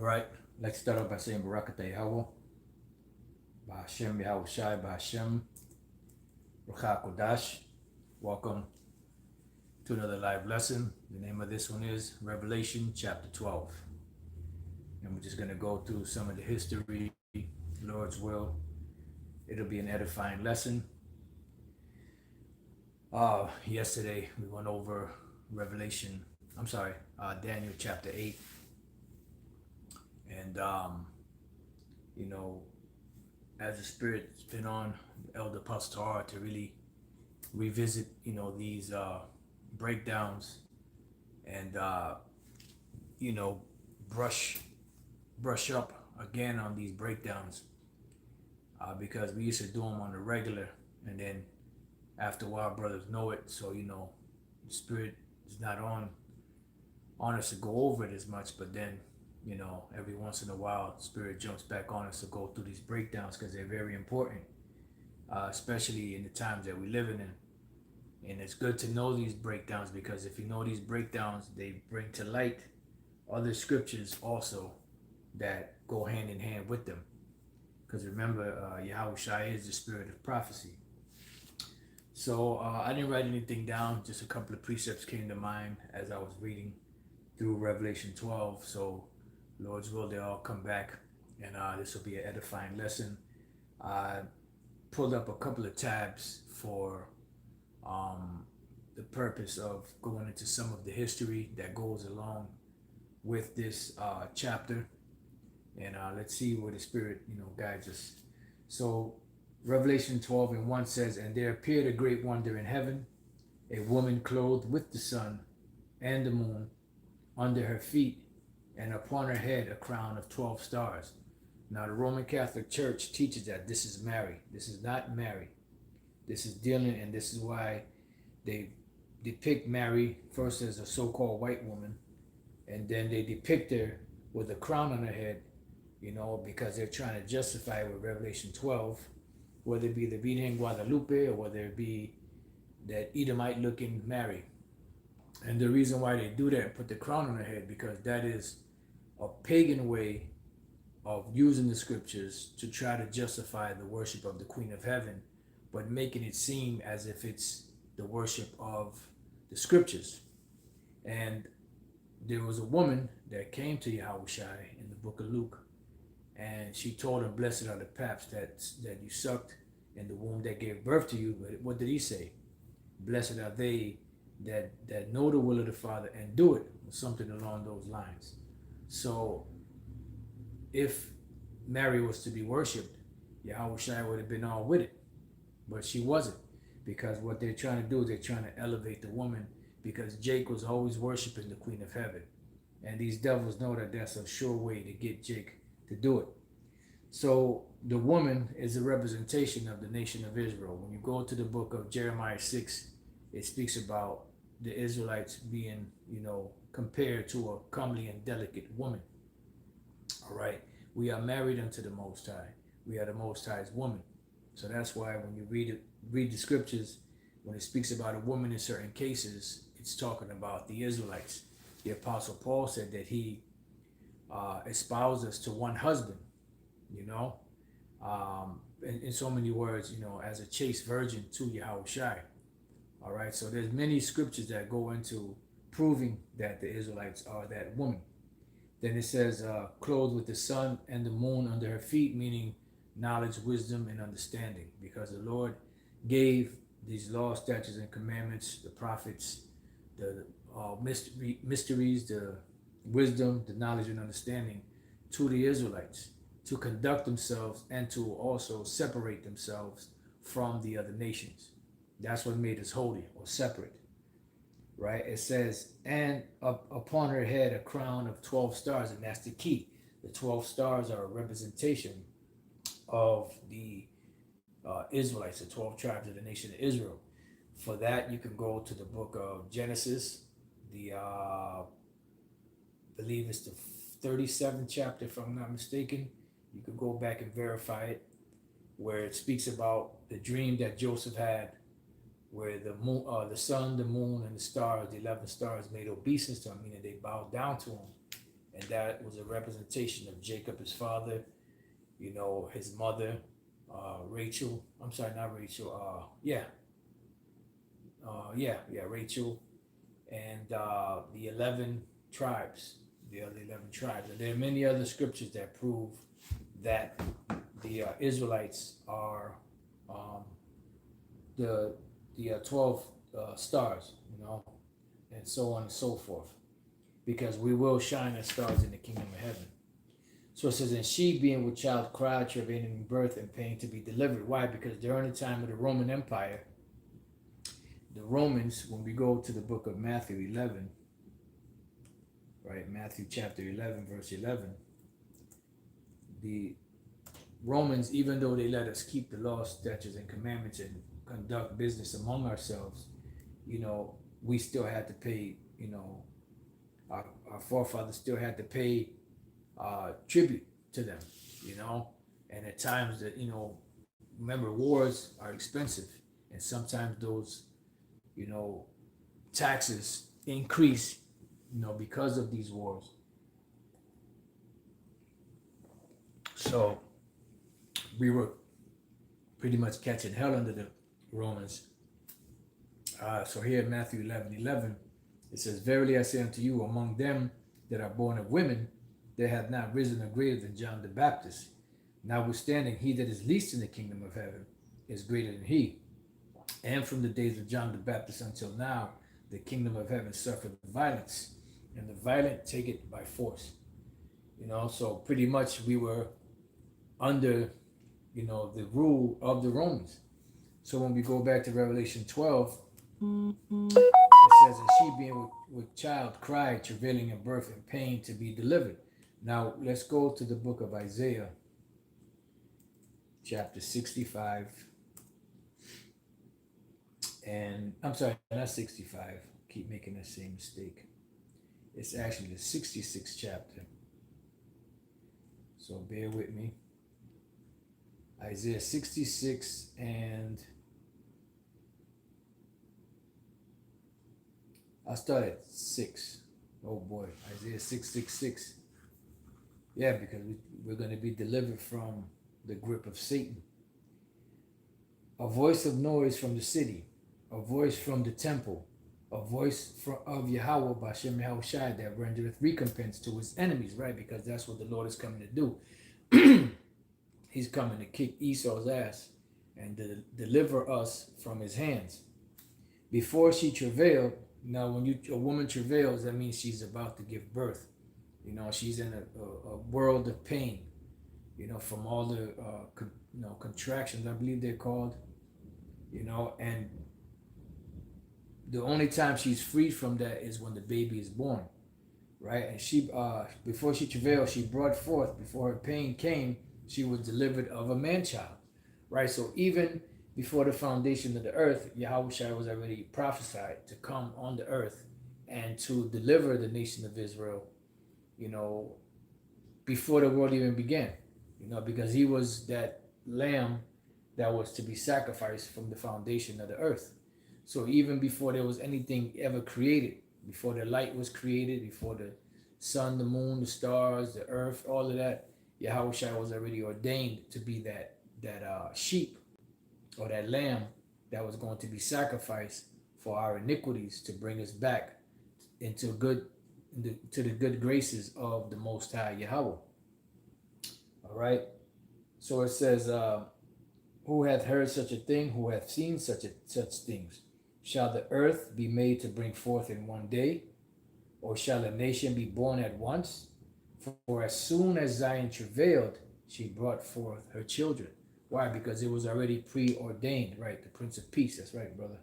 All right, let's start off by saying Barak Yahawah, by Hashem, Yahawashi, by Hashem, Rawchaa, Qadash. Welcome to another live lesson. The name of this one is Revelation chapter 12. And we're just going to go through some of the history, Lord's will. It'll be an edifying lesson. Yesterday we went over Daniel chapter 8. And, as the Spirit's been on Elder Pastor to really revisit, these breakdowns and, brush up again on these breakdowns because we used to do them on the regular. And then after a while, brothers know it. So, the Spirit is not on us to go over it as much, but then every once in a while, Spirit jumps back on us to go through these breakdowns because they're very important, especially in the times that we're living in. And it's good to know these breakdowns because if you know these breakdowns, they bring to light other scriptures also that go hand in hand with them. Because remember, Yahawashi is the spirit of prophecy. So I didn't write anything down, just a couple of precepts came to mind as I was reading through Revelation 12. So Lord's will, they all come back, and this will be an edifying lesson. I pulled up a couple of tabs for the purpose of going into some of the history that goes along with this chapter, and let's see where the Spirit, guides us. So Revelation 12:1 says, "And there appeared a great wonder in heaven, a woman clothed with the sun and the moon under her feet, and upon her head a crown of 12 stars. Now the Roman Catholic Church teaches that this is Mary. This is not Mary. This is dealing, and this is why they depict Mary first as a so-called white woman, and then they depict her with a crown on her head, because they're trying to justify it with Revelation 12, whether it be the Virgen Guadalupe or whether it be that Edomite-looking Mary. And the reason why they do that, put the crown on her head, because that is a pagan way of using the scriptures to try to justify the worship of the Queen of Heaven, but making it seem as if it's the worship of the scriptures. And there was a woman that came to Yahawashi in the book of Luke, and she told him, "Blessed are the paps that you sucked in the womb that gave birth to you." But what did he say? "Blessed are they that know the will of the Father and do it," or something along those lines. So if Mary was to be worshipped, Yahawashi would have been all with it, but she wasn't, because what they're trying to do is they're trying to elevate the woman, because Jake was always worshiping the Queen of Heaven, and these devils know that that's a sure way to get Jake to do it. So the woman is a representation of the nation of Israel. When you go to the book of Jeremiah 6, it speaks about the Israelites being, compared to a comely and delicate woman. All right. We are married unto the Most High. We are the Most High's woman. So that's why when you read the scriptures, when it speaks about a woman in certain cases, it's talking about the Israelites. The Apostle Paul said that he espoused us to one husband, in so many words, as a chaste virgin to Yahawashi. All right. So there's many scriptures that go into proving that the Israelites are that woman. Then it says, clothed with the sun and the moon under her feet, meaning knowledge, wisdom, and understanding. Because the Lord gave these laws, statutes, and commandments, the prophets, the mysteries, the wisdom, the knowledge, and understanding to the Israelites to conduct themselves and to also separate themselves from the other nations. That's what made us holy or separate. Right? It says, and upon her head a crown of 12 stars, and that's the key. The 12 stars are a representation of the Israelites, the 12 tribes of the nation of Israel. For that, you can go to the book of Genesis, I believe it's the 37th chapter, if I'm not mistaken. You can go back and verify it, where it speaks about the dream that Joseph had, where the moon, the sun, the moon, and the stars, the 11 stars, made obeisance to him, meaning they bowed down to him. and that was a representation of Jacob, his father, you know, his mother, Rachel. I'm sorry, not Rachel. Rachel, and the 11 tribes, the other 11 tribes. And there are many other scriptures that prove that the Israelites are the 12 stars, you know, and so on and so forth, because we will shine as stars in the kingdom of heaven. So it says, and she being with child cried, travailing in birth and pain to be delivered. Why? Because during the time of the Roman Empire, the Romans, when we go to the book of Matthew 11, right, Matthew chapter 11, verse 11, the Romans, even though they let us keep the laws, statutes, and commandments and conduct business among ourselves, you know, we still had to pay, you know, our forefathers still had to pay tribute to them, you know, and at times that, you know, remember, wars are expensive, and sometimes those, you know, taxes increase, you know, because of these wars. So we were pretty much catching hell under the Romans. So here in Matthew 11:11, it says, verily I say unto you, among them that are born of women, there hath not risen a greater than John the Baptist. Notwithstanding, he that is least in the kingdom of heaven is greater than he. And from the days of John the Baptist until now, the kingdom of heaven suffered violence, and the violent take it by force. You know, so pretty much we were under, you know, the rule of the Romans. So when we go back to Revelation 12, it says, and she being with child cried, travailing in birth and pain to be delivered. Now let's go to the book of Isaiah, chapter 65. And I'm sorry, not 65. Keep making the same mistake. It's actually the 66th chapter. So bear with me. Isaiah 66 and I'll start at 6. Oh boy, Isaiah 6:6. Yeah, because we're going to be delivered from the grip of Satan. A voice of noise from the city, a voice from the temple, a voice of Yahawah by Yahawashi that rendereth recompense to his enemies, right? Because that's what the Lord is coming to do. He's coming to kick Esau's ass and to deliver us from his hands. Before she travailed, now when a woman travails, that means she's about to give birth. You know, she's in a world of pain, you know, from all the contractions, I believe they're called, you know, and the only time she's freed from that is when the baby is born, right? And she, before she travailed, she brought forth, before her pain came, she was delivered of a man-child, right? So even before the foundation of the earth, Yahawashi was already prophesied to come on the earth and to deliver the nation of Israel, you know, before the world even began, you know, because he was that lamb that was to be sacrificed from the foundation of the earth. So even before there was anything ever created, before the light was created, before the sun, the moon, the stars, the earth, all of that, Yahawashi was already ordained to be that sheep or that lamb that was going to be sacrificed for our iniquities, to bring us back into to the good graces of the Most High Yahawah. All right. So it says, who hath heard such a thing? Who hath seen such things? Shall the earth be made to bring forth in one day? Or shall a nation be born at once? For as soon as Zion travailed, she brought forth her children. Why? Because it was already preordained, right? The Prince of Peace. That's right, brother.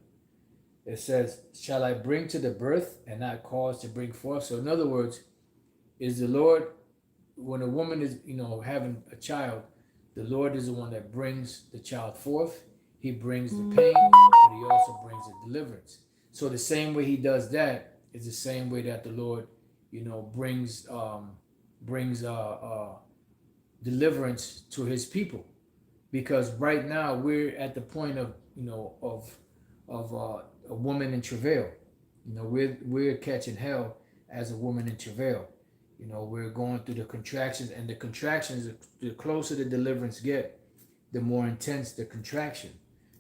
It says, shall I bring to the birth and not cause to bring forth? So in other words, is the Lord, when a woman is, you know, having a child, the Lord is the one that brings the child forth. He brings the pain, but he also brings the deliverance. So the same way he does that is the same way that the Lord, you know, brings deliverance to his people. Because right now we're at the point of, you know, of a woman in travail. You know, we're catching hell as a woman in travail. You know, we're going through the contractions, and the contractions, the closer the deliverance get, the more intense the contraction.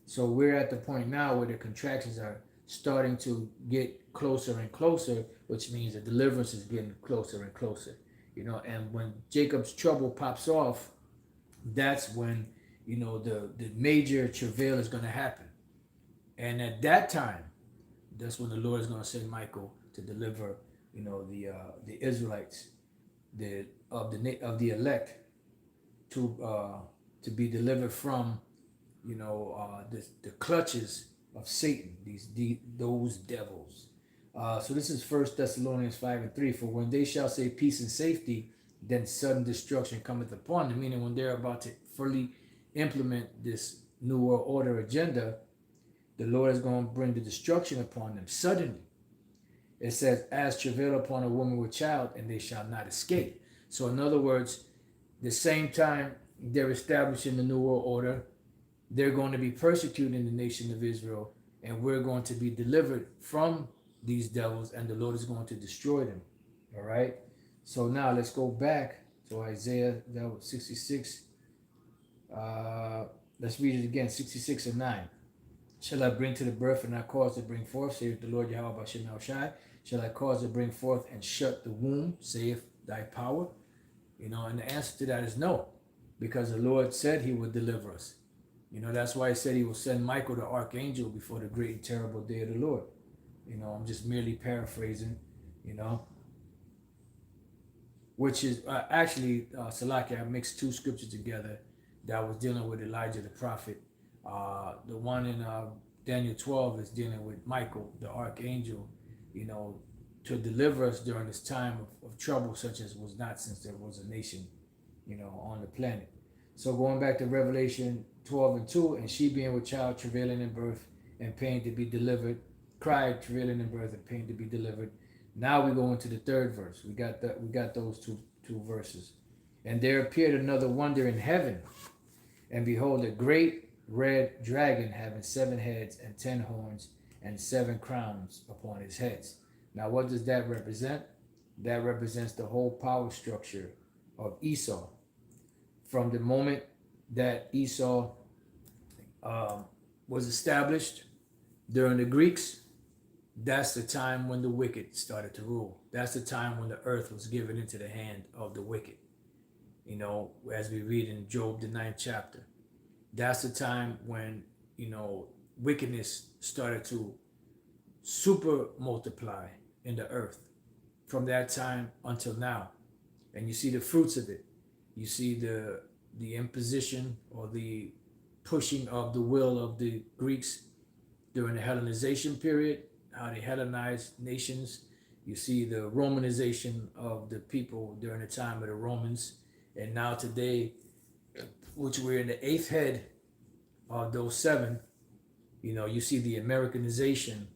So we're at the point now where the contractions are starting to get closer and closer, which means the deliverance is getting closer and closer. You know, and when Jacob's trouble pops off, that's when, you know, the major travail is going to happen. And at that time, that's when the Lord is going to send Michael to deliver, you know, the Israelites, of the elect, to be delivered from, you know, the clutches of Satan, those devils. So this is 1 Thessalonians 5:3. For when they shall say peace and safety, then sudden destruction cometh upon them. Meaning when they're about to fully implement this New World Order agenda, the Lord is going to bring the destruction upon them suddenly. It says, as travail upon a woman with child, and they shall not escape. So in other words, the same time they're establishing the New World Order, they're going to be persecuting the nation of Israel, and we're going to be delivered from these devils, and the Lord is going to destroy them. All right? So now let's go back to Isaiah, that was 66. Let's read it again, 66:9. Shall I bring to the birth and not cause to bring forth, saith the Lord Yahawah. Shall I cause to bring forth and shut the womb, saith thy power? You know, and the answer to that is no, because the Lord said he would deliver us. You know, that's why he said he will send Michael the archangel before the great and terrible day of the Lord. You know, I'm just merely paraphrasing, you know, which is actually, Salaki, I mixed two scriptures together that was dealing with Elijah the prophet. The one in Daniel 12 is dealing with Michael, the archangel, you know, to deliver us during this time of trouble, such as was not since there was a nation, you know, on the planet. So going back to Revelation 12:2, and she being with child, travailing in birth and pain to be delivered, cried, travailing in birth and pain to be delivered. Now we go into the third verse. We got those two verses. And there appeared another wonder in heaven, and behold, a great red dragon having 7 heads and 10 horns and 7 crowns upon his heads. Now, what does that represent? That represents the whole power structure of Esau. From the moment that Esau was established during the Greeks, that's the time when the wicked started to rule. That's the time when the earth was given into the hand of the wicked. You know, as we read in Job, the 9th chapter. That's the time when, you know, wickedness started to super multiply in the earth from that time until now. And you see the fruits of it. You see the imposition or the pushing of the will of the Greeks during the Hellenization period, how they Hellenized nations. You see the Romanization of the people during the time of the Romans. And now today, which we're in the 8th head of those 7, you know, you see the Americanization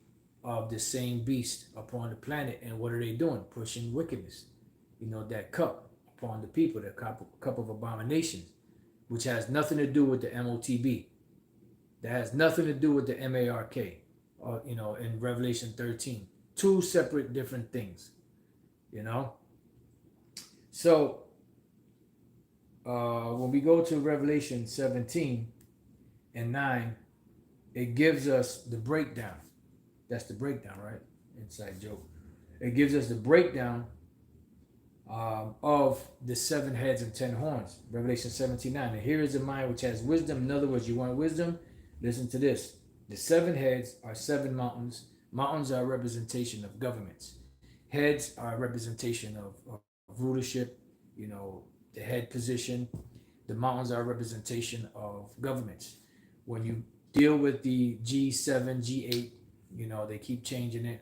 of the same beast upon the planet. And what are they doing? Pushing wickedness. You know, that cup upon the people, that cup of abominations, which has nothing to do with the MOTB. That has nothing to do with the MARK, you know, in Revelation 13. 2 separate different things, you know. So, when we go to Revelation 17:9, it gives us the breakdown. That's the breakdown, right? Inside joke. It gives us the breakdown of the 7 heads and 10 horns. Revelation 17:9. And here is the mind which has wisdom. In other words, you want wisdom? Listen to this. The 7 heads are 7 mountains. Mountains are a representation of governments. Heads are a representation of rulership, you know, the head position. The mountains are a representation of governments. When you deal with the G7, G8, you know, they keep changing it.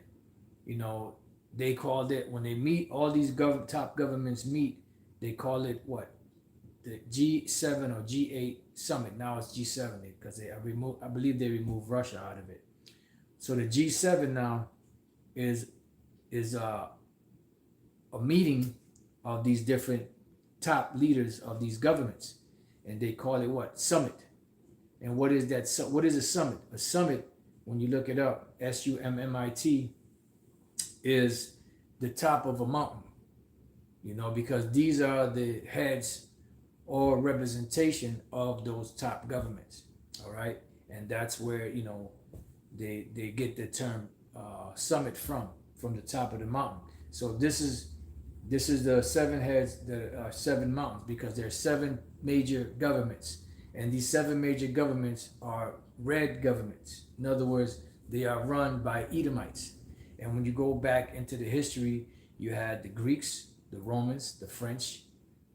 You know, they called it, when they meet, all these top governments meet, they call it what? The G7 or G8 summit. Now it's G7 because I believe they removed Russia out of it. So the G7 now is a meeting of these different top leaders of these governments, and they call it what? Summit. And what is that? What is a summit? A summit, when you look it up, SUMMIT, is the top of a mountain. you know, because these are the heads or representation of those top governments. All right, and that's where, you know, they get the term summit from the top of the mountain. So this is the seven heads, the seven mountains, because there are seven major governments, and these seven major governments are red governments. In other words, they are run by Edomites. And when you go back into the history, you had the Greeks, the Romans, the French,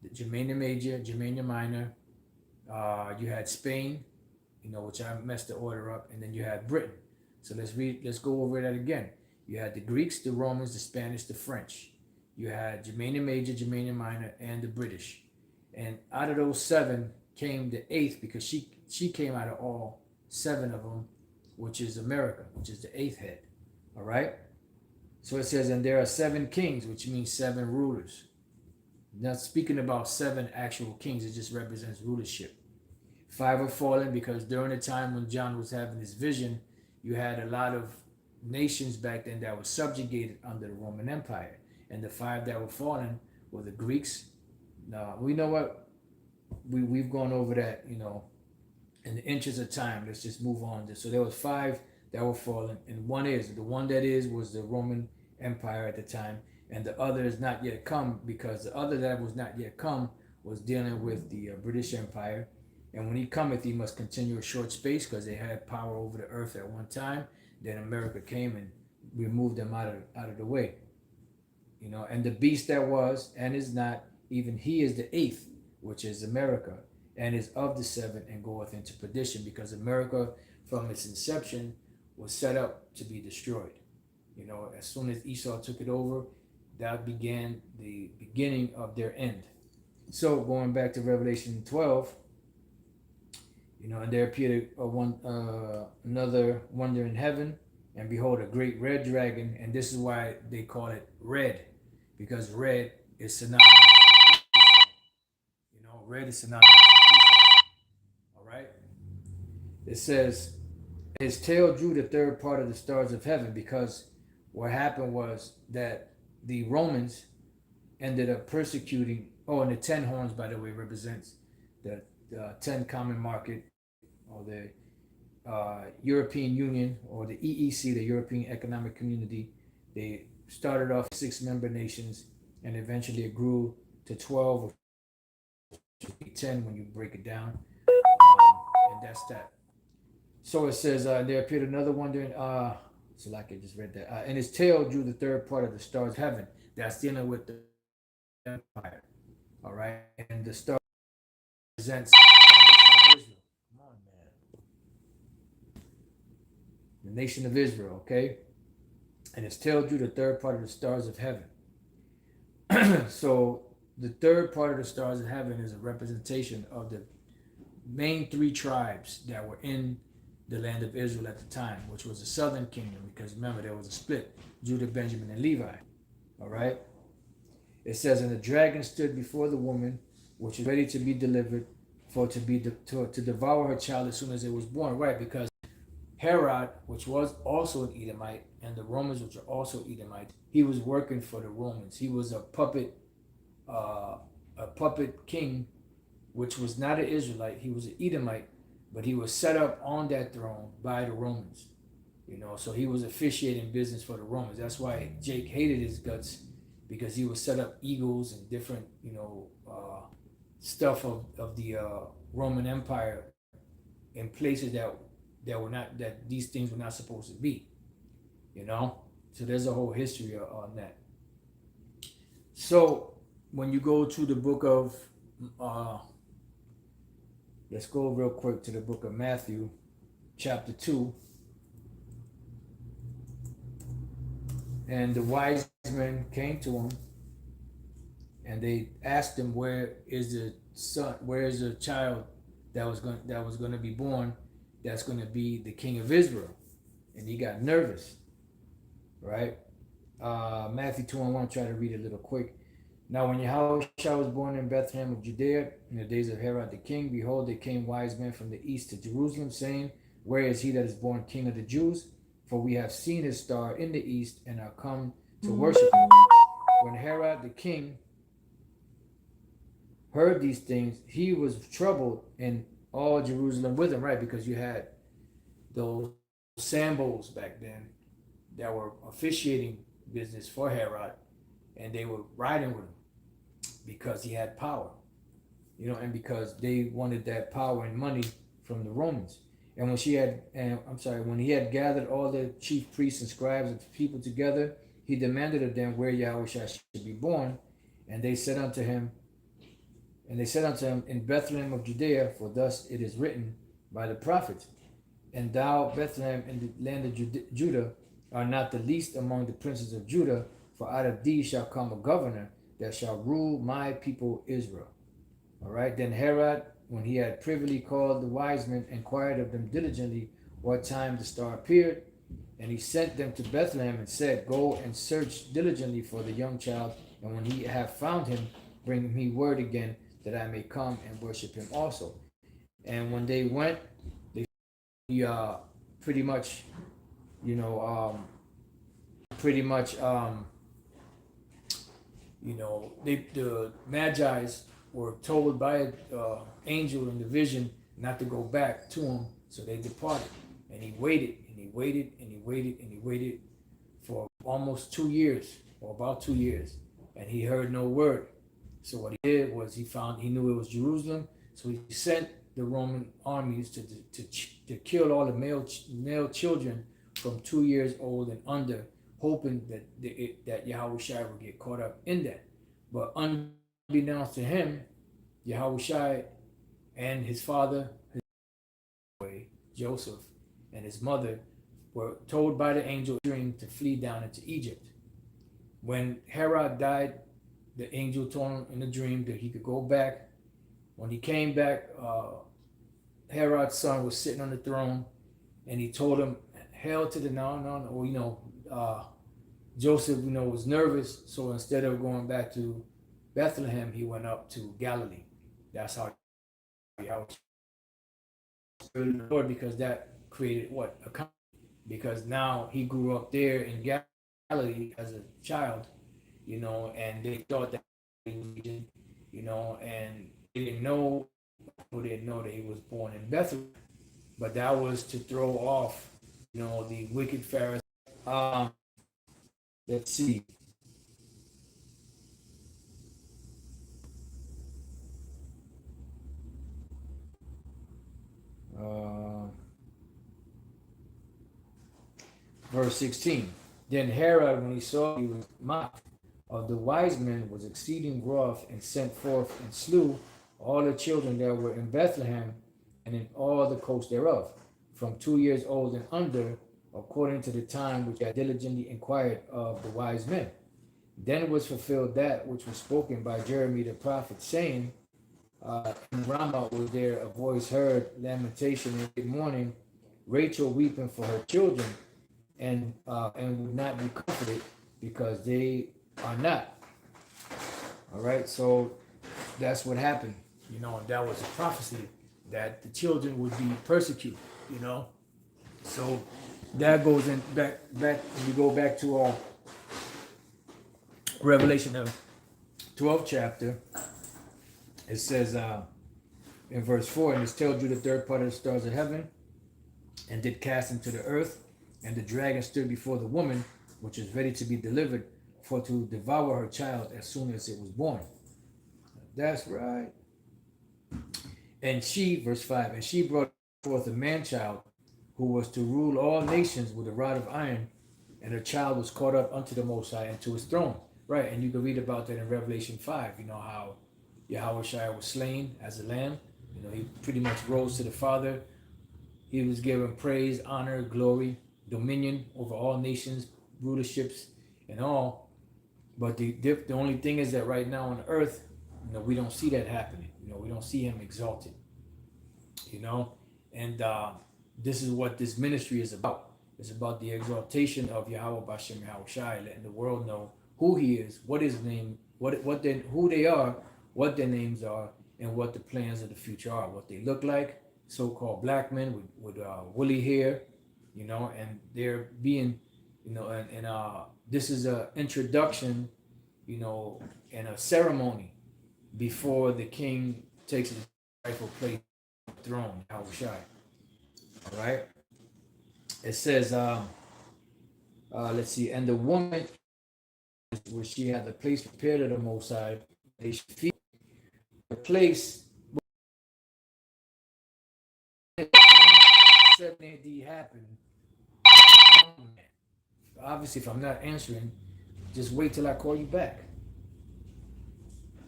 the Germania Major, Germania Minor. You had Spain, you know, which I messed the order up, and then you had Britain. So let's go over that again. You had the Greeks, the Romans, the Spanish, the French. You had Germania Major, Germania Minor, and the British. And out of those seven came the eighth, because she came out of all seven of them, which is America, which is the eighth head. All right? So it says, and there are seven kings, which means seven rulers. Not speaking about seven actual kings, it just represents rulership. Five are fallen, because during the time when John was having this vision, you had a lot of nations back then that were subjugated under the Roman Empire. And the five that were fallen were the Greeks. Now, we know what? We've gone over that, you know, in the interest of time. Let's just move on. So there was five that were fallen, and the one that was the Roman Empire at the time, and the other is not yet come, because the other that was not yet come was dealing with the British Empire. And when he cometh, he must continue a short space, because they had power over the earth at one time. Then America came and removed them out of the way. You know, and the beast that was and is not, even he is the eighth, which is America, and is of the seven, and goeth into perdition, because America from its inception was set up to be destroyed. You know, as soon as Esau took it over, that began the beginning of their end. So going back to Revelation 12, you know, and there appeared another wonder in heaven, and behold, a great red dragon, and this is why they call it red, because red is synonymous with Esau. You know, red is synonymous with Esau. All right? It says, his tail drew the third part of the stars of heaven, because what happened was that the Romans ended up persecuting, and the 10 horns, by the way, represents the 10 common market, or the European Union, or the EEC, the European Economic Community. They started off 6-member nations, and eventually it grew to 12, or 10 when you break it down. And that's that. So it says, there appeared another wonder in, so like I just read that, and his tail drew the third part of the stars of heaven. That's dealing with the empire. All right? And the star represents the nation of Israel. Come on, man. The nation of Israel, okay? And his tail drew the third part of the stars of heaven. So the third part of the stars of heaven is a representation of the main 3 tribes that were in the land of Israel at the time, which was the southern kingdom, because remember, there was a split, Judah, Benjamin, and Levi. All right? It says, and the dragon stood before the woman, which is ready to be delivered, to devour her child as soon as it was born. Right? Because Herod, which was also an Edomite, and the Romans, which are also Edomites, he was working for the Romans. He was a puppet king, which was not an Israelite. He was an Edomite, but he was set up on that throne by the Romans. You know, so he was officiating business for the Romans. That's why Jake hated his guts, because he would set up eagles and different, you know, stuff of the Roman Empire in places that were not, that these things were not supposed to be. You know, so there's a whole history on that. So when you go to the book of let's go real quick to the book of Matthew, chapter 2. And the wise men came to him, and they asked him, where is the child that was going to be born, that's going to be the king of Israel? And he got nervous, right? Matthew 2:1, try to read it a little quick. Now when Yahawashi was born in Bethlehem of Judea in the days of Herod the king, behold, there came wise men from the east to Jerusalem, saying, where is he that is born king of the Jews? For we have seen his star in the east, and are come to worship him. When Herod the king heard these things, he was troubled, and all Jerusalem with him, right? Because you had those Sambos back then that were officiating business for Herod, and they were riding with him because he had power, and because they wanted that power and money from the Romans. And when he had gathered all the chief priests and scribes and people together, he demanded of them where Yahawashi should be born, and they said unto him, in Bethlehem of Judea, for thus it is written by the prophets, and thou, Bethlehem, in the land of Judah, are not the least among the princes of Judah, for out of thee shall come a governor that shall rule my people Israel. All right. Then Herod, when he had privily called the wise men, inquired of them diligently what time the star appeared, and he sent them to Bethlehem and said, go and search diligently for the young child, and when he have found him, bring me word again, that I may come and worship him also. And when they went, they pretty much, the Magi's were told by an angel in the vision not to go back to him, so they departed. And he waited, and he waited, and he waited, and he waited for almost 2 years, or about 2 years, and he heard no word. So what he did was he knew it was Jerusalem, so he sent the Roman armies to kill all the male children from 2 years old and under, hoping that Yahawashi would get caught up in that. But unbeknownst to him, Yahawashi and his father, Joseph, and his mother were told by the angel dream to flee down into Egypt. When Herod died, the angel told him in the dream that he could go back. When he came back, Herod's son was sitting on the throne, and he told him, "Hail to the Joseph, was nervous, so instead of going back to Bethlehem, he went up to Galilee." That's how he was the Lord, because that created a conflict, because now he grew up there in Galilee as a child, and they thought that region, and they didn't know that he was born in Bethlehem, but that was to throw off, the wicked Pharisees. Let's see. Verse 16. Then Herod, when he saw he was mocked of the wise men, was exceeding wroth, and sent forth and slew all the children that were in Bethlehem and in all the coast thereof, from 2 years old and under, according to the time which he had diligently inquired of the wise men. Then was fulfilled that which was spoken by Jeremy the prophet, saying, in Ramah was there a voice heard, lamentation in mourning, Rachel weeping for her children, and would not be comforted, because they are not. All right, so that's what happened, and that was a prophecy that the children would be persecuted, So that goes in back. We go back to Revelation of 12th chapter. It says in verse 4, and it tells you the third part of the stars of heaven, and did cast into the earth, and the dragon stood before the woman, which is ready to be delivered, for to devour her child as soon as it was born. That's right. And she, verse 5, and she brought forth a man-child, who was to rule all nations with a rod of iron, and her child was caught up unto the Most High and to his throne. Right, and you can read about that in Revelation 5, how Yahawashi was slain as a lamb. He pretty much rose to the Father. He was given praise, honor, glory, dominion over all nations, rulerships, and all. But the only thing is that right now on the earth, we don't see that happening. We don't see him exalted. And this is what this ministry is about. It's about the exaltation of Yahawah Bashem Yahawashi, letting the world know who he is, what his name, who they are, what their names are, and what the plans of the future are, what they look like. So-called black men with woolly hair, and they're being, and this is an introduction, and a ceremony, before the king takes his rightful place on the throne, Yahawashi. All right. It says, let's see, and the woman where she had the place prepared of the Most High, they should feed the place. 7 AD happened. Obviously, if I'm not answering, just wait till I call you back.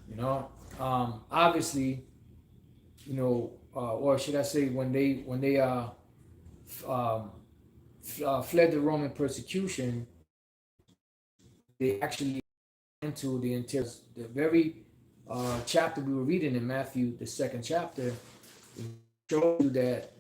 You know, obviously, or should I say, when they fled the Roman persecution, they actually into the very chapter we were reading in Matthew, the second chapter, showed you that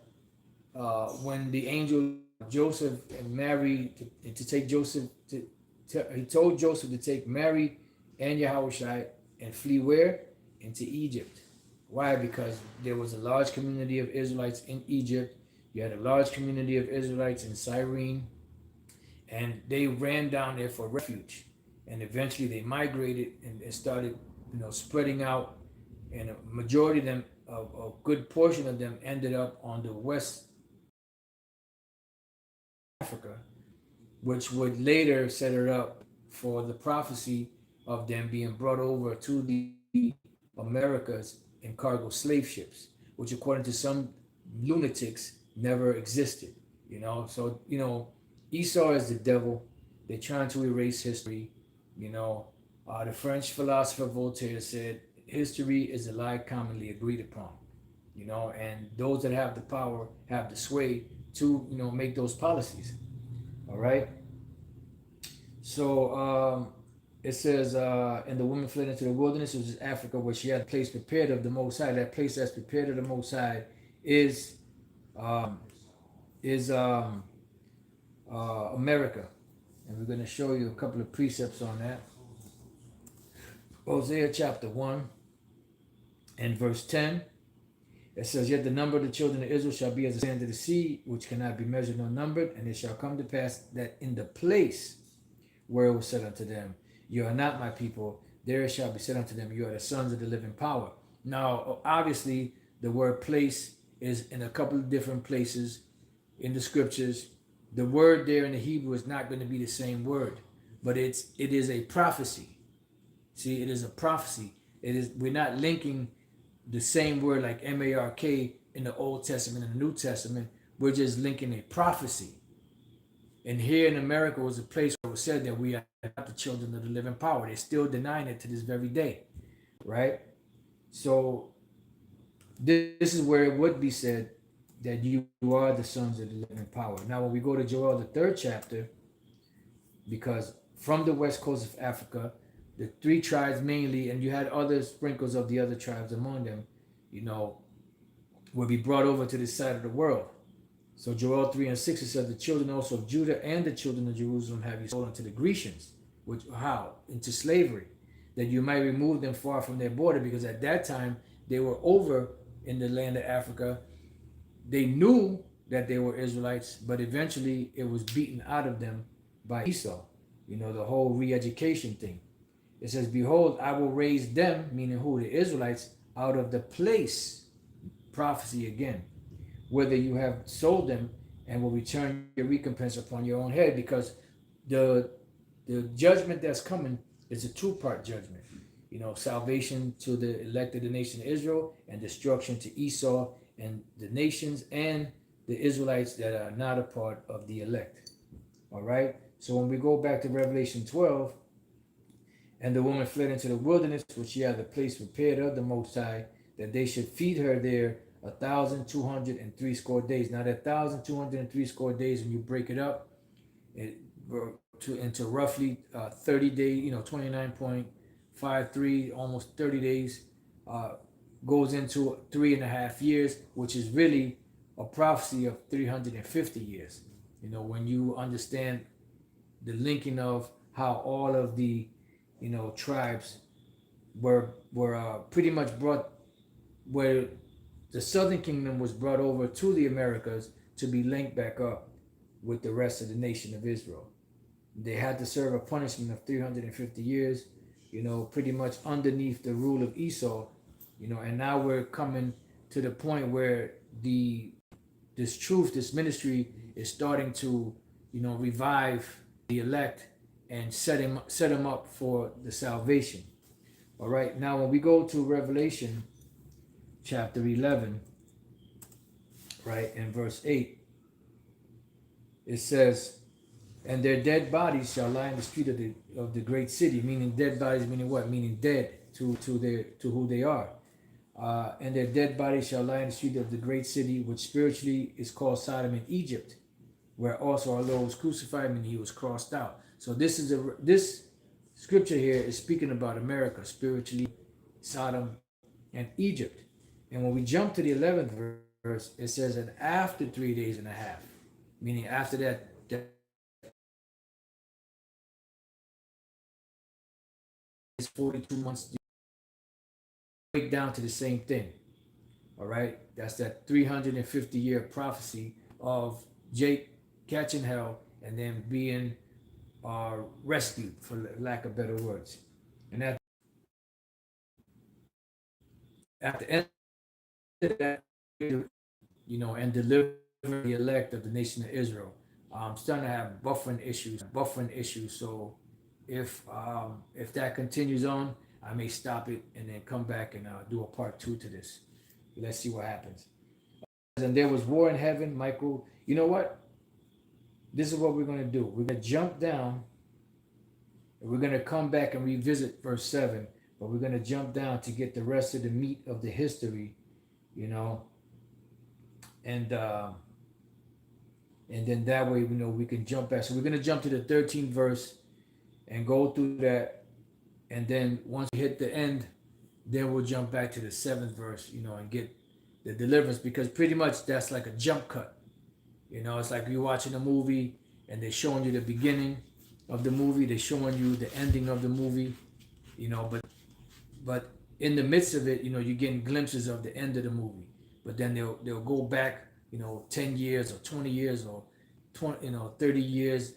when the angel Joseph and Mary to take Joseph he told Joseph to take Mary and Yahawashi and flee where? Into Egypt. Why? Because there was a large community of Israelites in Egypt. You had a large community of Israelites in Cyrene, and they ran down there for refuge. And eventually they migrated and started, spreading out. And a majority of them, a good portion of them, ended up on the west Africa, which would later set it up for the prophecy of them being brought over to the Americas in cargo slave ships, which according to some lunatics never existed. So Esau is the devil. They're trying to erase history. The French philosopher Voltaire said history is a lie commonly agreed upon. And those that have the power have the sway to make those policies. All right. So it says, and the woman fled into the wilderness, which is Africa, where she had a place prepared of the Most High. That place that's prepared of the Most High is America, and we're going to show you a couple of precepts on that. Hosea chapter 1 and verse 10. It says, yet the number of the children of Israel shall be as the sand of the sea, which cannot be measured nor numbered. And it shall come to pass that in the place where it was said unto them, you are not my people, there it shall be said unto them, you are the sons of the living power. Now, obviously, the word place is in a couple of different places in the scriptures. The word there in the Hebrew is not going to be the same word, but it is a prophecy. See, it is a prophecy. We're not linking the same word like M-A-R-K in the Old Testament and the New Testament. We're just linking a prophecy. And here in America was a place where it was said that we are not the children of the living power. They're still denying it to this very day, right? So this is where it would be said that you are the sons of the living power. Now, when we go to Joel, the third chapter, because from the west coast of Africa, the three tribes mainly, and you had other sprinkles of the other tribes among them, will be brought over to this side of the world. So Joel 3 and 6, it says, the children also of Judah and the children of Jerusalem have you sold unto the Grecians. Which, how? Into slavery, that you might remove them far from their border, because at that time they were over in the land of Africa. They knew that they were Israelites, but eventually it was beaten out of them by Esau. The whole re-education thing. It says, behold, I will raise them, meaning who? The Israelites, out of the place, prophecy again, whether you have sold them, and will return your recompense upon your own head, because the judgment that's coming is a two-part judgment. Salvation to the elect of the nation of Israel, and destruction to Esau and the nations and the Israelites that are not a part of the elect. All right. So when we go back to Revelation 12, and the woman fled into the wilderness, which she had the place prepared of the Most High, that they should feed her there 1,260 days. Now that 1,260 days, when you break it up into roughly 30 days, 29.53, almost 30 days, goes into 3.5 years, which is really a prophecy of 350 years. When you understand the linking of how all of the tribes were pretty much brought, where the southern kingdom was brought over to the Americas to be linked back up with the rest of the nation of Israel. They had to serve a punishment of 350 years, pretty much underneath the rule of Esau, and now we're coming to the point where this truth, this ministry is starting to, revive the elect and set him up for the salvation. All right. Now, when we go to Revelation chapter 11, right, in verse 8, it says, "And their dead bodies shall lie in the street of the great city," meaning dead bodies, meaning what? Meaning dead to who they are. "And their dead bodies shall lie in the street of the great city, which spiritually is called Sodom and Egypt, where also our Lord was crucified, and he was crossed out." So this scripture here is speaking about America, spiritually, Sodom and Egypt. And when we jump to the 11th verse, it says, "And after 3 days and a half," meaning after that is 42 months, break down to the same thing. All right, that's that 350-year prophecy of Jake catching hell and then being rescued, for lack of better words. And at the end of that, and deliver the elect of the nation of Israel. I'm starting to have buffering issues. So if that continues on, I may stop it and then come back and do a part 2 to this. Let's see what happens. And there was war in heaven, Michael. You know what? This is what we're going to do. We're going to jump down, and we're going to come back and revisit verse 7, but we're going to jump down to get the rest of the meat of the history, and then that way, we can jump back. So we're going to jump to the 13th verse and go through that, and then once we hit the end, then we'll jump back to the 7th verse, and get the deliverance, because pretty much that's like a jump cut. It's like you're watching a movie and they're showing you the beginning of the movie, they're showing you the ending of the movie, but in the midst of it, you're getting glimpses of the end of the movie. But then they'll go back, 10 years or 20 years or 30 years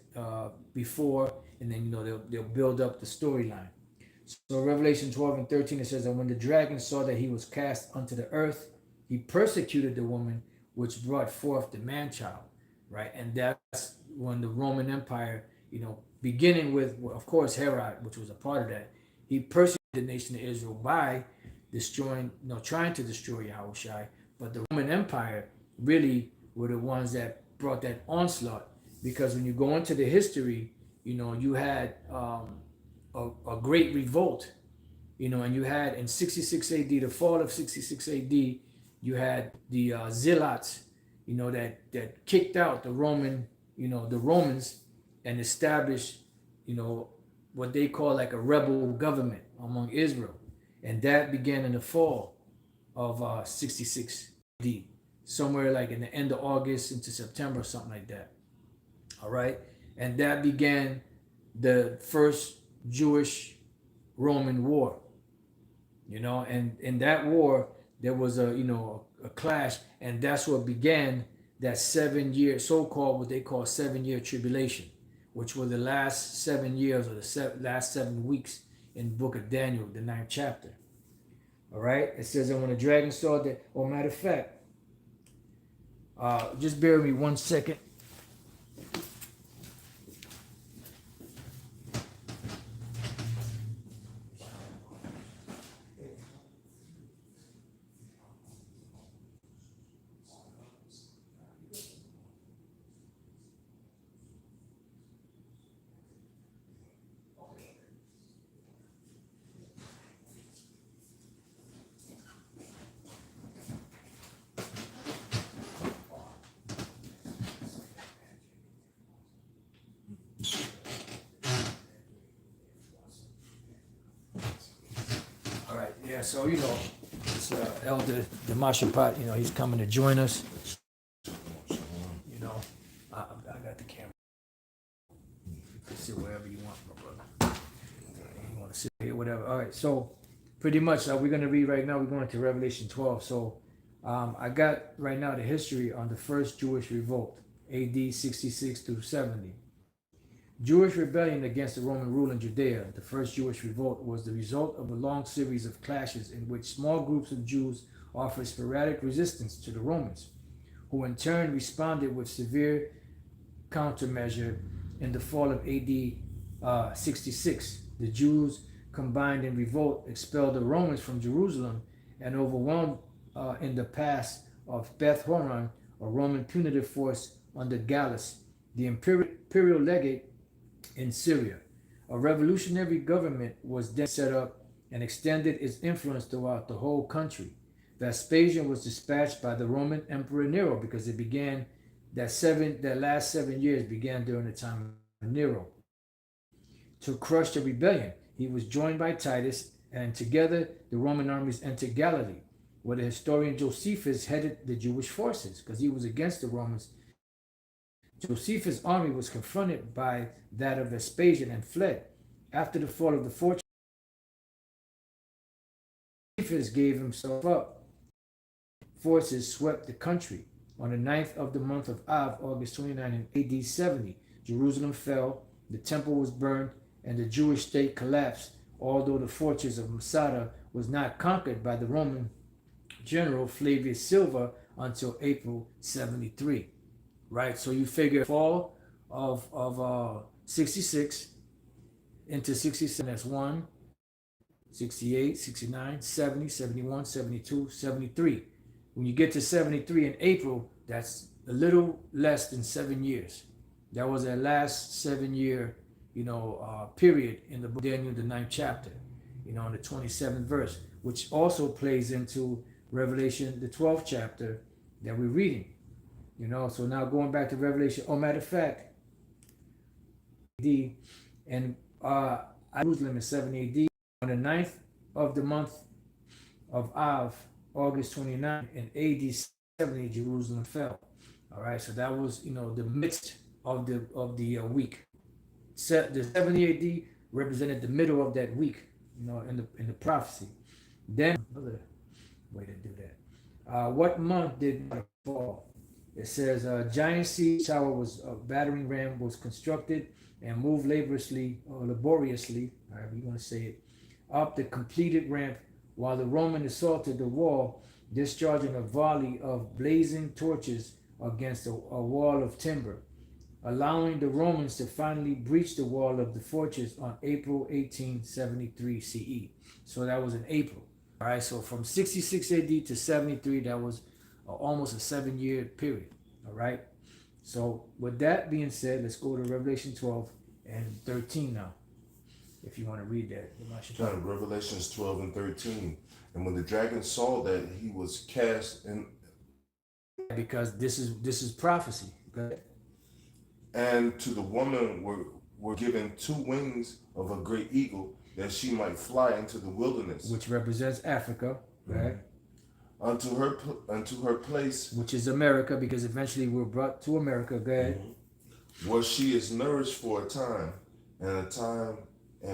before, and then they'll build up the storyline. So Revelation 12 and 13, it says, "And when the dragon saw that he was cast unto the earth, he persecuted the woman which brought forth the man-child," right? And that's when the Roman Empire, beginning with, of course, Herod, which was a part of that, he persecuted the nation of Israel by trying to destroy Yahawashi. But the Roman Empire really were the ones that brought that onslaught, because when you go into the history, you had a great revolt, and you had in 66 AD, the fall of 66 AD, you had the zealots, that kicked out the Romans and established, what they call like a rebel government among Israel. And that began in the fall of 66 AD, somewhere like in the end of August into September, something like that. All right. And that began the first Jewish-Roman war, and in that war, there was a clash, and that's what began that 7-year, so-called, what they call 7-year tribulation, which were the last 7 years or the last 7 weeks in the book of Daniel, the 9th chapter. All right. It says, "And when the dragon saw that," matter of fact, just bear with me 1 second. Yeah, so it's Elder Demashapat, he's coming to join us. I got the camera. You can sit wherever you want, my brother. You want to sit here, whatever. All right, so pretty much we're going to read right now. We're going to Revelation 12. So I got right now the history on the first Jewish revolt, AD 66 through 70. Jewish rebellion against the Roman rule in Judea. The first Jewish revolt was the result of a long series of clashes in which small groups of Jews offered sporadic resistance to the Romans, who in turn responded with severe countermeasure. In the fall of AD 66, the Jews combined in revolt expelled the Romans from Jerusalem and overwhelmed in the pass of Beth Horon a Roman punitive force under Gallus, the imperial legate in Syria. A revolutionary government was then set up and extended its influence throughout the whole country. Vespasian was dispatched by the Roman Emperor Nero, because it began that last 7 years began during the time of Nero, to crush the rebellion. He was joined by Titus, and together the Roman armies entered Galilee, where the historian Josephus headed the Jewish forces, because he was against the Romans. Josephus' army was confronted by that of Vespasian and fled. After the fall of the fortress, Josephus gave himself up. Forces swept the country. On the 9th of the month of Av, August 29 in AD 70, Jerusalem fell, the temple was burned, and the Jewish state collapsed, although the fortress of Masada was not conquered by the Roman general Flavius Silva until April 73. Right, so you figure fall of 66 into 67, that's 1, 68, 69, 70, 71, 72, 73. When you get to 73 in April, that's a little less than 7 years. That was their last 7-year, period in the book of Daniel, the 9th chapter, in the 27th verse, which also plays into Revelation, the 12th chapter that we're reading. So now going back to Revelation, matter of fact, AD, and Jerusalem in 7 AD, on the 9th of the month of Av, August 29, in AD 70, Jerusalem fell. All right, so that was, the midst of the week. The 70 AD represented the middle of that week, in the prophecy. Then, another way to do that. What month did it fall? It says giant siege tower was a battering ram was constructed and moved laboriously, however you want to say it, up the completed ramp, while the Roman assaulted the wall, discharging a volley of blazing torches against a wall of timber, allowing the Romans to finally breach the wall of the fortress on April 1873 CE. So that was in April. All right, so from 66 AD to 73, that was almost a 7-year period. All right, so with that being said, let's go to Revelation 12 and 13 now, if you want to read that. John, Revelations 12 and 13. And when the dragon saw that, he was cast in. Because this is prophecy. Okay? And to the woman were given 2 wings of a great eagle, that she might fly into the wilderness, which represents Africa, right? Unto her place, which is America, because eventually we're brought to America. Go ahead. Where she is nourished for a time and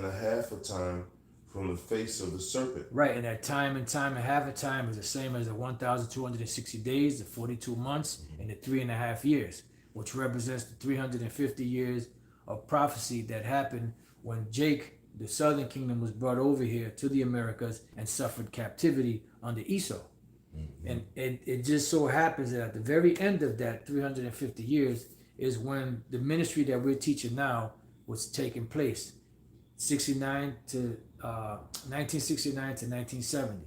a half a time from the face of the serpent. Right, and that time and half a time is the same as the 1,260 days, the 42 months, and the 3.5 years, which represents the 350 years of prophecy that happened when Jake, the southern kingdom, was brought over here to the Americas and suffered captivity under Esau. And it just so happens that at the very end of that 350 years is when the ministry that we're teaching now was taking place, 1969 to 1970.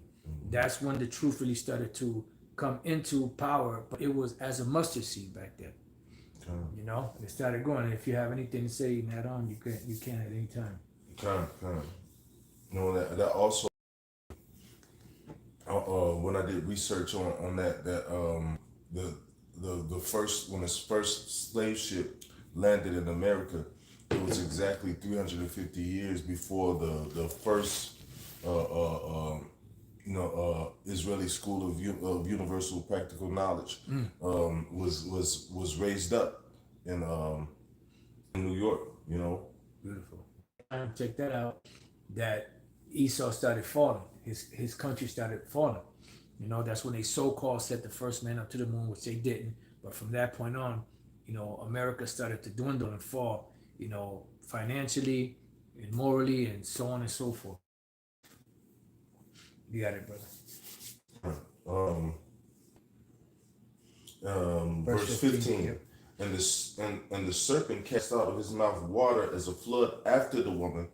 That's when the truth really started to come into power, but it was as a mustard seed back then. It started going. And if you have anything to say in that on, you can at any time. That also. When I did research on that the first, when this first slave ship landed in America, it was exactly 350 years before the first Israeli School of Universal Practical Knowledge was raised up in New York. Beautiful. Check that out. That Esau started falling. His country started falling. That's when they so-called set the first man up to the moon, which they didn't. But from that point on, America started to dwindle and fall, financially and morally and so on and so forth. You got it, brother. Verse 15. Yep. And the serpent cast out of his mouth water as a flood after the woman,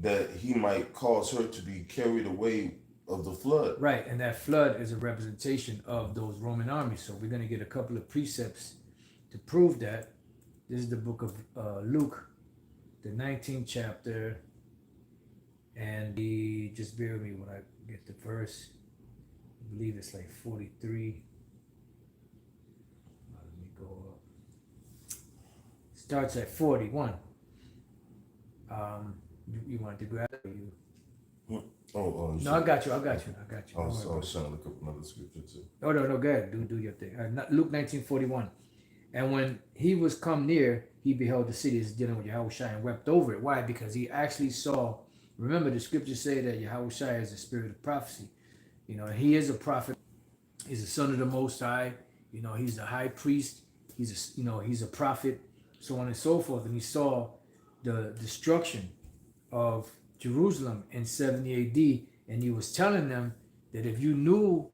that he might cause her to be carried away of the flood. Right, and that flood is a representation of those Roman armies. So we're going to get a couple of precepts to prove that. This is the book of Luke, the 19th chapter, and just bear with me when I get the verse. I believe it's like 43. Let me go up. Starts at 41. You want to grab it? Or you? No, I got you. I was trying to look up another scripture too. Oh, no, go ahead. Do your thing. Luke 19:41. And when he was come near, he beheld the city. Is dealing with Yahawashi and wept over it. Why? Because he actually saw. Remember, the scriptures say that Yahawashi is the spirit of prophecy. You know, he is a prophet. He's the son of the Most High. You know, he's a high priest. He's a prophet, so on and so forth. And he saw the destruction of Jerusalem in 70 AD, and he was telling them that if you knew,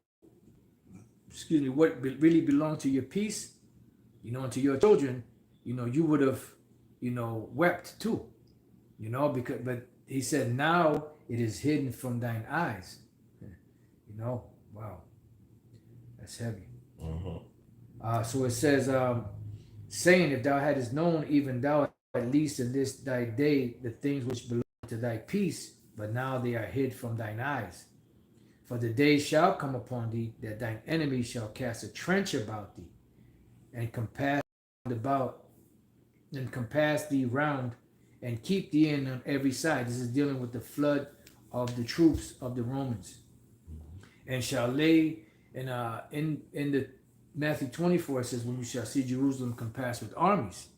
what really belonged to your peace, and to your children, you would have, wept too, but he said, now it is hidden from thine eyes. Wow, that's heavy. So it says, saying, if thou hadst known, even thou at least in this thy day, the things which belong to thy peace, but now they are hid from thine eyes. For the day shall come upon thee that thine enemy shall cast a trench about thee, and compass thee round, and keep thee in on every side. This is dealing with the flood of the troops of the Romans, and shall lay in the Matthew 24. It says, when you shall see Jerusalem compassed with armies.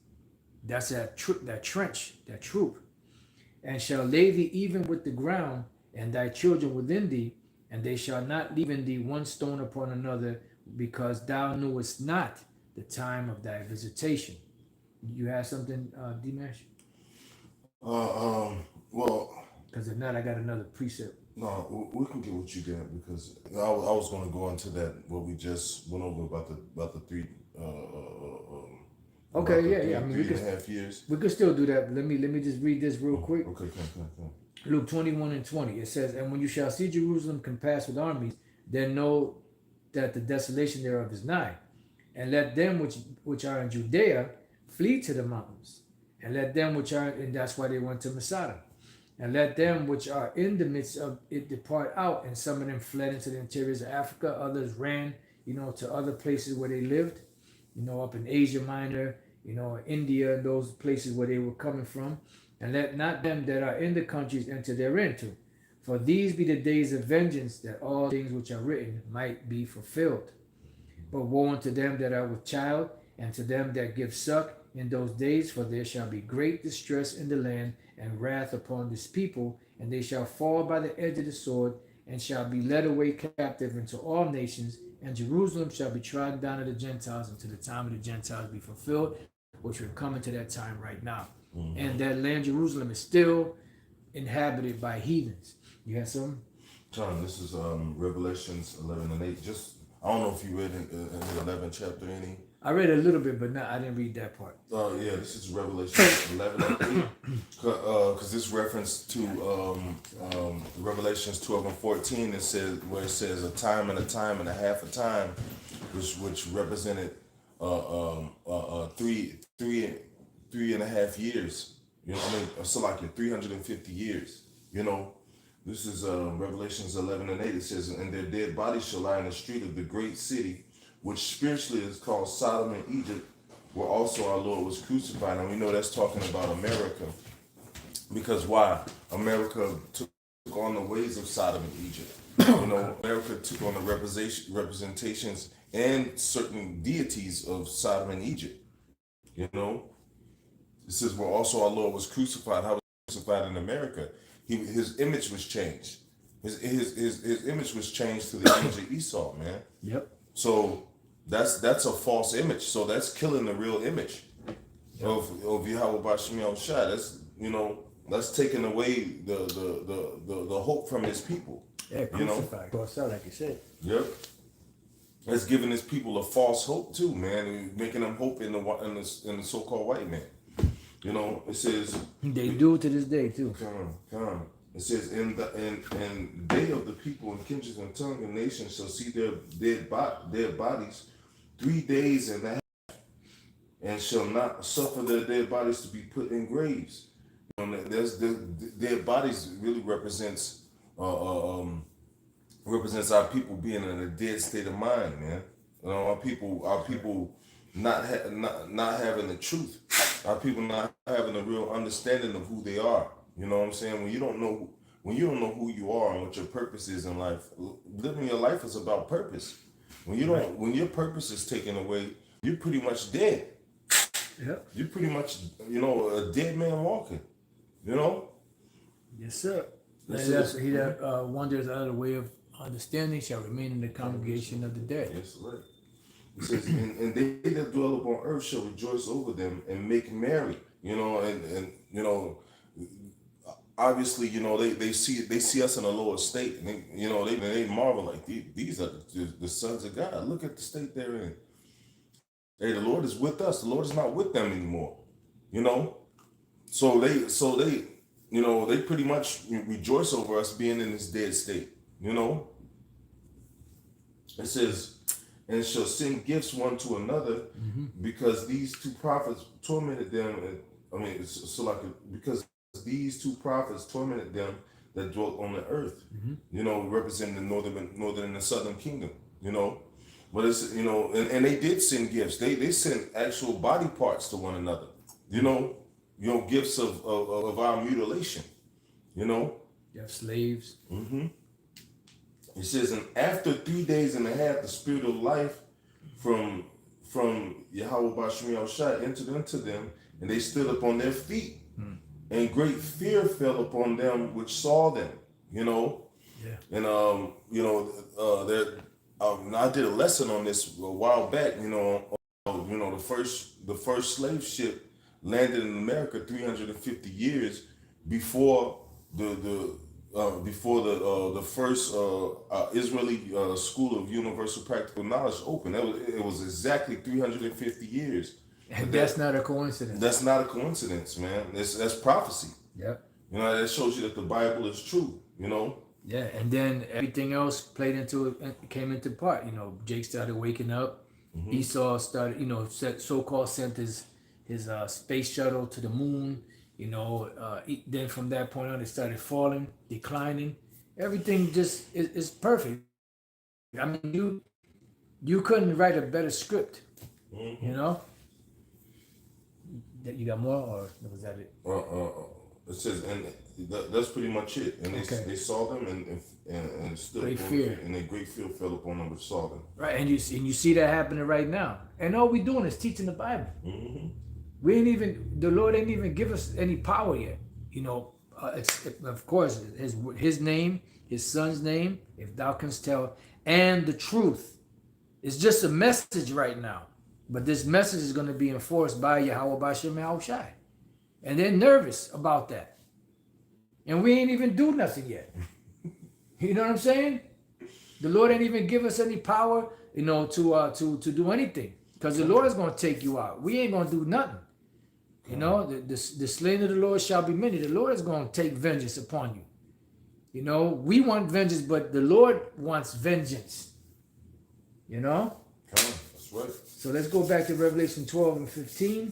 That's that trench, that troop. And shall lay thee even with the ground, and thy children within thee, and they shall not leave in thee one stone upon another, because thou knewest not the time of thy visitation. You have something, Dimash? Well, because if not, I got another precept. No, we can get what you got, because I was going to go into that what we just went over about the three. Okay, yeah. I mean, 3.5 years. We could still do that. Let me just read this real quick. Okay, come. Luke 21:20. It says, and when you shall see Jerusalem compassed with armies, then know that the desolation thereof is nigh. And let them which are in Judea flee to the mountains. And let them which are, and that's why they went to Masada. And let them which are in the midst of it depart out. And some of them fled into the interiors of Africa. Others ran, to other places where they lived, up in Asia Minor, India, those places where they were coming from. And let not them that are in the countries enter therein too. For these be the days of vengeance, that all things which are written might be fulfilled. But woe unto them that are with child, and to them that give suck in those days, for there shall be great distress in the land, and wrath upon this people, and they shall fall by the edge of the sword, and shall be led away captive into all nations, and Jerusalem shall be trodden down of the Gentiles until the time of the Gentiles be fulfilled, which we're coming to that time right now. Mm-hmm. And that land, Jerusalem, is still inhabited by heathens. You have something? John, this is Revelations 11:8. I don't know if you read in the 11th chapter any. I read a little bit, but I didn't read that part. Yeah, this is Revelation 11:8, because this reference to Revelations 12:14. It says where it says a time and a half a time, which represented 3.5 years. So like 350 years. This is Revelations 11:8. It says, and their dead bodies shall lie in the street of the great city, which spiritually is called Sodom and Egypt, where also our Lord was crucified. And we know that's talking about America. Because why? America took on the ways of Sodom and Egypt. America took on the representations and certain deities of Sodom and Egypt. It says, where also our Lord was crucified. How was he crucified in America? His image was changed. His image was changed to the image of Esau, man. Yep. So that's a false image. So that's killing the real image of Yahawah Shai. that's taking away the hope from his people. Yeah, crucified. Like you said. Yep. That's giving his people a false hope too, man, and making them hope in the so-called white man. It says they do it to this day too. Come. It says, in day of the people and kindreds and tongue and nations shall see their dead bodies 3 days and a half, and shall not suffer their dead bodies to be put in graves. Dead bodies really represents our people being in a dead state of mind, man. Our people not having the truth. Our people not having a real understanding of who they are. You know what I'm saying? When you don't know who you are and what your purpose is in life, living your life is about purpose. When your purpose is taken away, you're pretty much dead. Yep. You're pretty much, a dead man walking. Yes, sir. He that wanders out of the way of understanding shall remain in the congregation of the dead. Yes, sir. It says, and they that dwell upon earth shall rejoice over them and make merry. Obviously, they see us in a lower state, and they marvel like these are the sons of God. Look at the state they're in. Hey, the Lord is with us. The Lord is not with them anymore. So they pretty much rejoice over us being in this dead state. It says, and shall send gifts one to another, because these two prophets tormented them. Because these two prophets tormented them that dwelt on the earth. Representing the northern and the southern kingdom. But it's and they did send gifts. They sent actual body parts to one another. Gifts of our mutilation. You have slaves. It says, and after 3 days and a half, the spirit of life from Yahawah entered into them, and they stood up on their feet, and great fear fell upon them which saw them. And I did a lesson on this a while back. The first slave ship landed in America 350 years before the first Israeli school of universal practical knowledge opened. It was exactly 350 years. And that's not a coincidence. That's not a coincidence, man. That's prophecy. Yep. That shows you that the Bible is true. Yeah, and then everything else came into part. Jake started waking up. Esau started, so-called sent his space shuttle to the moon. Then from that point on, it started falling, declining. Everything just is perfect. I mean, you couldn't write a better script. You got more, or was that it? It says, and that's pretty much it. And they saw them and stood great fear, and a great fear fell upon them which saw them. Right, and you see that happening right now. And all we doing is teaching the Bible. The Lord ain't even give us any power yet. Of course, his name, his son's name, if thou canst tell, and the truth. It's just a message right now. But this message is going to be enforced by Yahawah. And they're nervous about that. And we ain't even do nothing yet. You know what I'm saying? The Lord ain't even give us any power, to do anything. Because the Lord is going to take you out. We ain't going to do nothing. The slain of the Lord shall be many. The Lord is going to take vengeance upon you. We want vengeance, but the Lord wants vengeance. Come on, that's right. So let's go back to Revelation 12 and 15.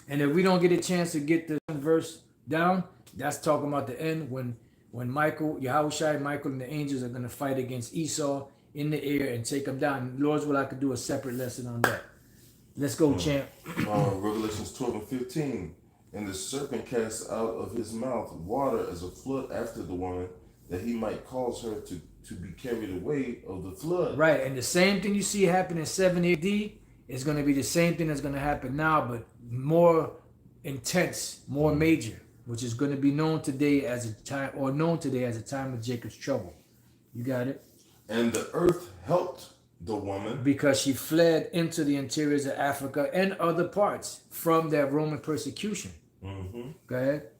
And if we don't get a chance to get the verse down, that's talking about the end when Yahawashi, Michael, and the angels are going to fight against Esau in the air and take them down. Lord's will I could do a separate lesson on that. Let's go, champ. Revelations 12 and 15. And the serpent cast out of his mouth water as a flood after the woman, that he might cause her to be carried away of the flood. Right, and the same thing you see happen in 7 AD is going to be the same thing that's going to happen now, but more intense, more major, which is going to be known today as a time of Jacob's trouble. You got it? And the earth helped the woman because she fled into the interiors of Africa and other parts from that Roman persecution. Go ahead.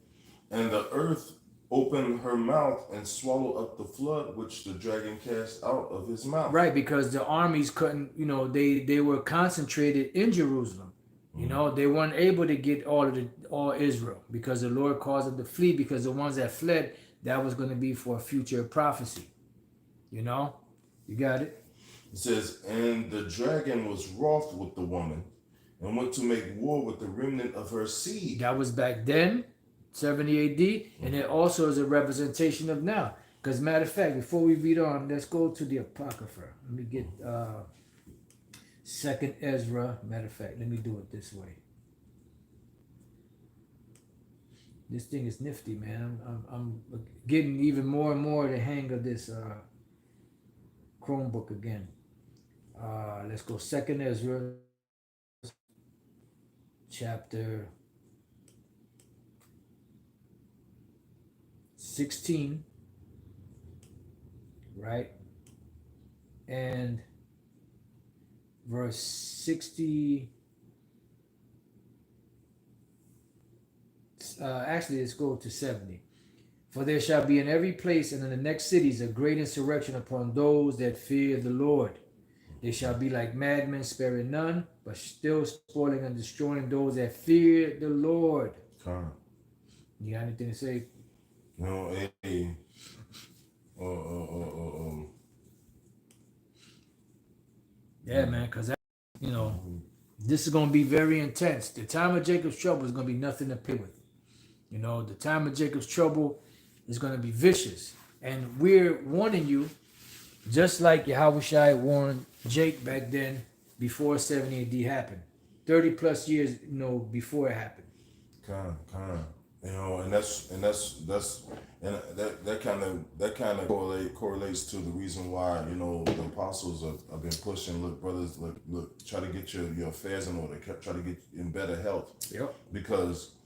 And the earth opened her mouth and swallowed up the flood which the dragon cast out of his mouth. Right, because the armies couldn't, they were concentrated in Jerusalem. They weren't able to get all Israel because the Lord caused them to flee, because the ones that fled, that was going to be for a future prophecy. You got it? It says, and the dragon was wroth with the woman and went to make war with the remnant of her seed. That was back then, 70 AD, and it also is a representation of now. Because matter of fact, before we read on, let's go to the Apocrypha. Let me get Second Ezra. Matter of fact, let me do it this way. This thing is nifty, man. I'm getting even more and more the hang of this Chromebook again. Let's go Second Ezra, chapter 16, right? And verse 60. Actually, let's go to 70. For there shall be in every place and in the next cities a great insurrection upon those that fear the Lord. They shall be like madmen, sparing none, but still spoiling and destroying those that fear the Lord. You got anything to say? No, Yeah, man, because this is going to be very intense. The time of Jacob's trouble is going to be nothing to play with. The time of Jacob's trouble is going to be vicious. And we're warning you, just like Yahawashi warned Jake back then, before 70 AD happened. 30 plus years, before it happened. And that kind of correlates to the reason why the apostles have been pushing. Look, brothers, look, try to get your affairs in order. Try to get in better health. Yep. Because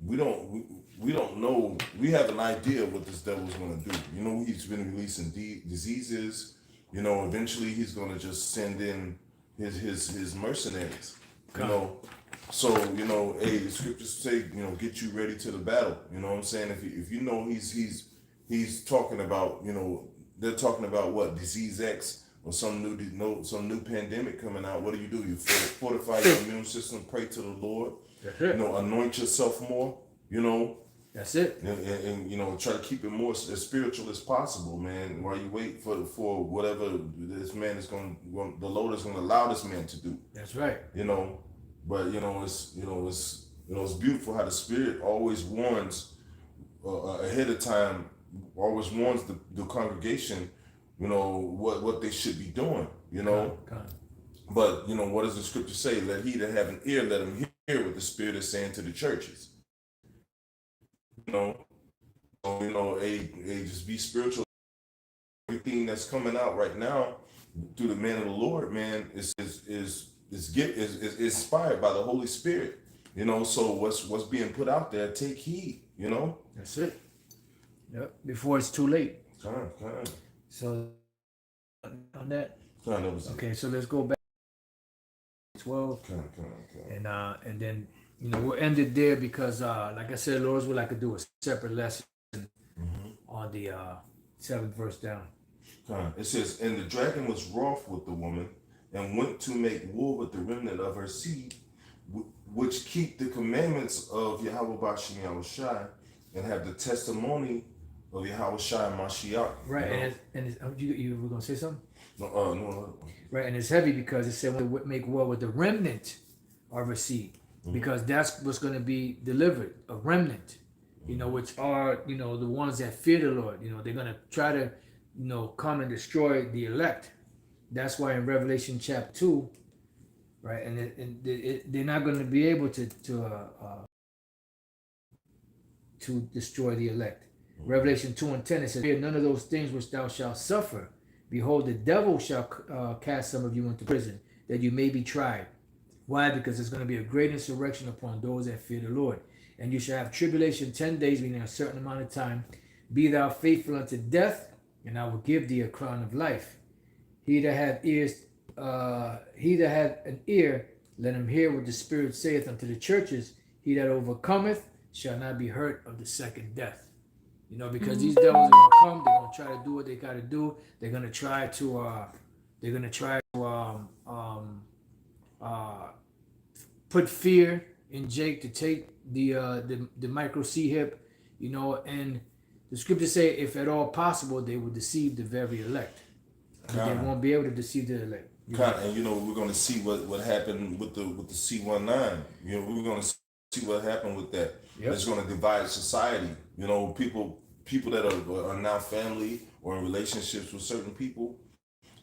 we don't know. We have an idea of what this devil's going to do. He's been releasing diseases. Eventually he's going to just send in his mercenaries. So, the scriptures say, get you ready to the battle. You know what I'm saying? If he's talking about, they're talking about what, disease X or some new pandemic coming out. What do? You fortify your immune system, pray to the Lord, anoint yourself more, That's it. And try to keep it more as spiritual as possible, man, while you wait for whatever this man is the Lord is going to allow this man to do. That's right. But it's beautiful how the Spirit always warns ahead of time, always warns the congregation, what they should be doing, But what does the scripture say? Let he that have an ear, let him hear what the Spirit is saying to the churches. Just be spiritual. Everything that's coming out right now through the man of the Lord, man, is inspired by the Holy Spirit. So what's being put out there, take heed. That's it. Yep. Before it's too late. So on that. Okay, so let's go back to 12. And then we'll end it there because like I said, Lord's will, I could do a separate lesson on the 7th verse down. It says, and the dragon was wroth with the woman and went to make war with the remnant of her seed, which keep the commandments of Yahawashi and have the testimony of Yahawashi and Mashiach. Right, and you were going to say something? No. Right, and it's heavy because it said we make war with the remnant of her seed, because that's what's going to be delivered, a remnant, which are, the ones that fear the Lord. They're going to try to, come and destroy the elect. That's why in Revelation chapter 2, right, and they're not going to be able to destroy the elect. Revelation 2:10, it says, fear none of those things which thou shalt suffer. Behold, the devil shall cast some of you into prison, that you may be tried. Why? Because there's going to be a great insurrection upon those that fear the Lord. And you shall have tribulation 10 days, meaning a certain amount of time. Be thou faithful unto death, and I will give thee a crown of life. He that hath an ear, let him hear what the Spirit saith unto the churches. He that overcometh, shall not be hurt of the second death. You know, because these devils are gonna come, they're gonna try to do what they gotta do. They're gonna try to put fear in Jake to take the micro C hip, you know, and the scriptures say if at all possible they will deceive the very elect. But they won't be able to deceive the elect. And you know, we're gonna see what happened with the C19. You know, we're gonna see what happened with that. Yep. It's gonna divide society. You know, people that are now family or in relationships with certain people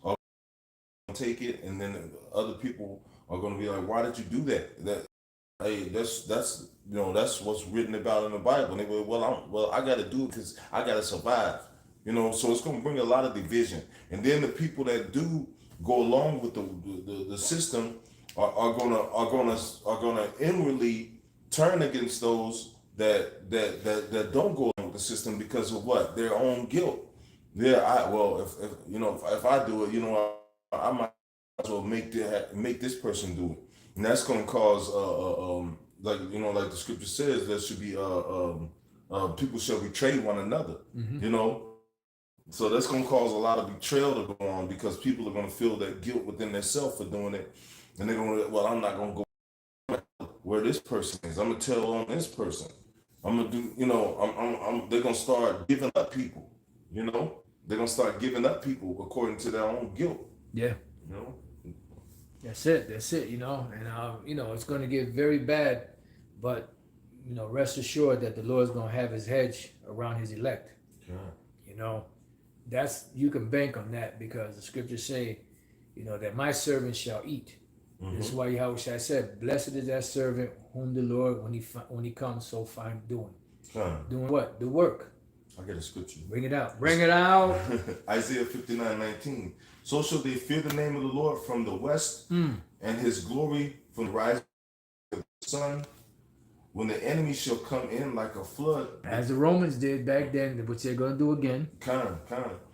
are gonna take it, and then other people are gonna be like, why did you do that? Hey, that's you know, that's what's written about in the Bible. And they go, well, I got to do it because I got to survive. You know, so it's going to bring a lot of division. And then the people that do go along with the system are gonna inwardly turn against those that don't go along with the system because of what? Their own guilt. Yeah, if you know, if I do it, you know, I might as well make this person do it. And that's going to cause, like, you know, like the scripture says, there should be, people shall betray one another, you know? So that's going to cause a lot of betrayal to go on because people are going to feel that guilt within themselves for doing it. And they're going to, well, I'm not going to go where this person is. I'm going to tell on this person. I'm going to do, you know, they're going to start giving up people, you know? They're going to start giving up people according to their own guilt. Yeah. You know? That's it, you know, and you know, it's going to get very bad, but you know, rest assured that the Lord's going to have his hedge around his elect. Yeah. You know, you can bank on that because the scriptures say, you know, that my servant shall eat. This is why Yahawashi said, blessed is that servant whom the Lord, when he comes, so find doing. Doing what? The work. I get a scripture. Bring it out. Bring it out. Isaiah 59:19. So shall they fear the name of the Lord from the west, and his glory from the rising of the sun, when the enemy shall come in like a flood. As the Romans did back then, which they're going to do again. Kind of.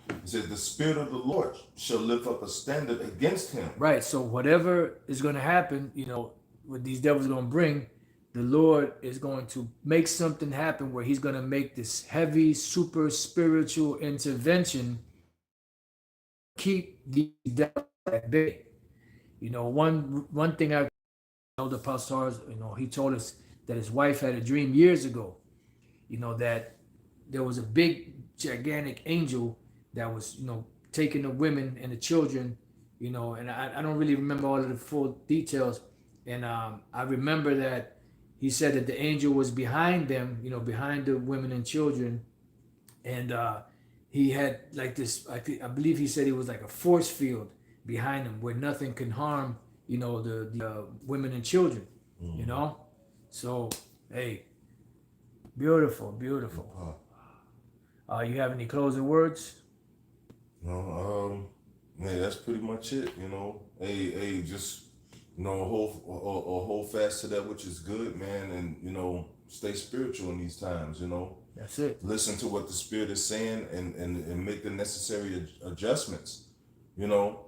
It says, the Spirit of the Lord shall lift up a standard against him. Right. So whatever is going to happen, you know, what these devils are going to bring, the Lord is going to make something happen where he's going to make this heavy, super spiritual intervention, keep the devil at bay. You know, one thing I know the pastors, you know, he told us that his wife had a dream years ago, you know, that there was a big, gigantic angel that was, you know, taking the women and the children, you know, and I don't really remember all of the full details. And I remember that he said that the angel was behind them, you know, behind the women and children. And he had like this, I believe he said it was like a force field behind him where nothing can harm, you know, the women and children, you know? So, hey, beautiful. You have any closing words? No, man, that's pretty much it, you know. Hey, just, you know, hold fast to that which is good, man, and, you know, stay spiritual in these times, you know. That's it. Listen to what the Spirit is saying and make the necessary adjustments, you know.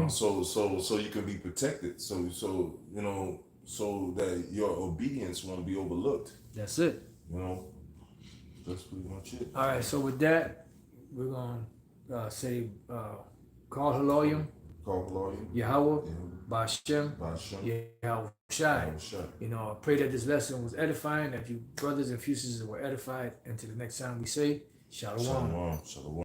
So you can be protected. So you know, so that your obedience won't be overlooked. That's it. You know, that's pretty much it. All right. So with that, we're gonna say, call Halal, Yahawah, Bashem, Yahawashi. You know, I pray that this lesson was edifying, that you brothers and sisters were edified. Until the next time we say, Shalom. Shalom.